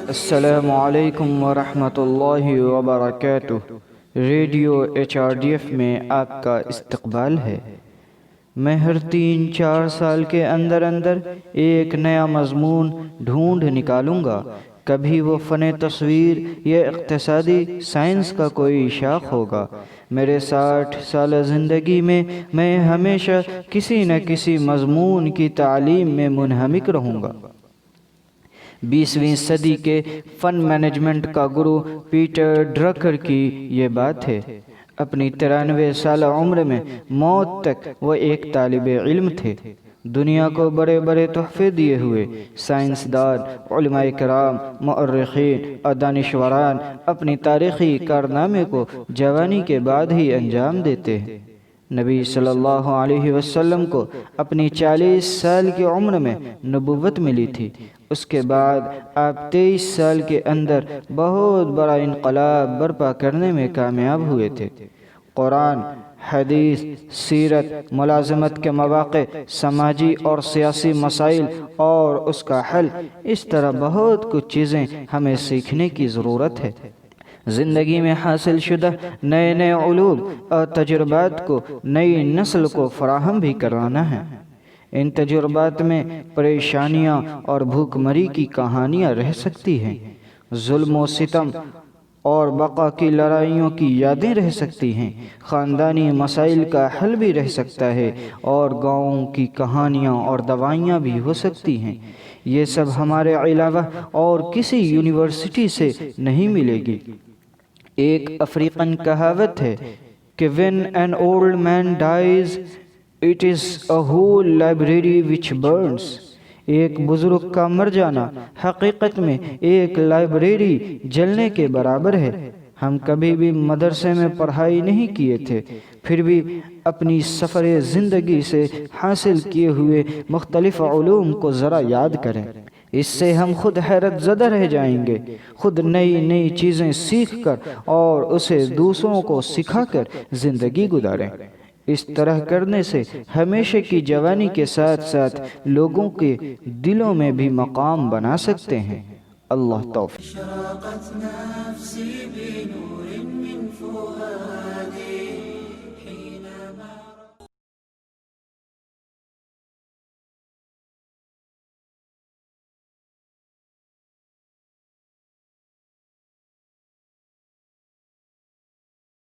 السلام علیکم ورحمۃ اللہ وبرکاتہ۔ ریڈیو HRDF میں آپ کا استقبال ہے۔ میں ہر 3-4 سال کے اندر ایک نیا مضمون ڈھونڈ نکالوں گا۔ کبھی وہ فن تصویر یا اقتصادی سائنس کا کوئی شاخ ہوگا۔ میرے 60 سالہ زندگی میں ہمیشہ کسی نہ کسی مضمون کی تعلیم میں منہمک رہوں گا۔ 20ویں صدی کے فن مینجمنٹ کا گرو پیٹر ڈرکر کی یہ بات ہے۔ اپنی 93 سالہ عمر میں موت تک وہ ایک طالب علم تھے۔ دنیا کو بڑے بڑے تحفے دیے ہوئے سائنسدان، علماء کرام، مؤرخین اور دانشوران اپنی تاریخی کارنامے کو جوانی کے بعد ہی انجام دیتے ہیں۔ نبی صلی اللہ علیہ وسلم کو اپنی 40 سال کی عمر میں نبوت ملی تھی۔ اس کے بعد آپ 23 سال کے اندر بہت بڑا انقلاب برپا کرنے میں کامیاب ہوئے تھے۔ قرآن، حدیث، سیرت، ملازمت کے مواقع، سماجی اور سیاسی مسائل اور اس کا حل، اس طرح بہت کچھ چیزیں ہمیں سیکھنے کی ضرورت ہے۔ زندگی میں حاصل شدہ نئے علوم اور تجربات کو نئی نسل کو فراہم بھی کرانا ہے۔ ان تجربات میں پریشانیاں اور بھوک مری کی کہانیاں رہ سکتی ہیں، ظلم و ستم اور بقا کی لڑائیوں کی یادیں رہ سکتی ہیں، خاندانی مسائل کا حل بھی رہ سکتا ہے، اور گاؤں کی کہانیاں اور دوائیاں بھی ہو سکتی ہیں۔ یہ سب ہمارے علاوہ اور کسی یونیورسٹی سے نہیں ملے گی۔ ایک افریقن کہاوت ہے کہ when an old man dies, it is a whole library which burns۔ ایک بزرگ کا مر جانا حقیقت میں ایک لائبریری جلنے کے برابر ہے۔ ہم کبھی بھی مدرسے میں پڑھائی نہیں کیے تھے، پھر بھی اپنی سفر زندگی سے حاصل کیے ہوئے مختلف علوم کو ذرا یاد کریں۔ اس سے ہم خود حیرت زدہ رہ جائیں گے، خود نئی چیزیں سیکھ کر اور اسے دوسروں کو سکھا کر زندگی گزاریں۔ اس طرح کرنے سے ہمیشہ کی جوانی کے ساتھ ساتھ لوگوں کے دلوں میں بھی مقام بنا سکتے ہیں۔ اللہ توفیق۔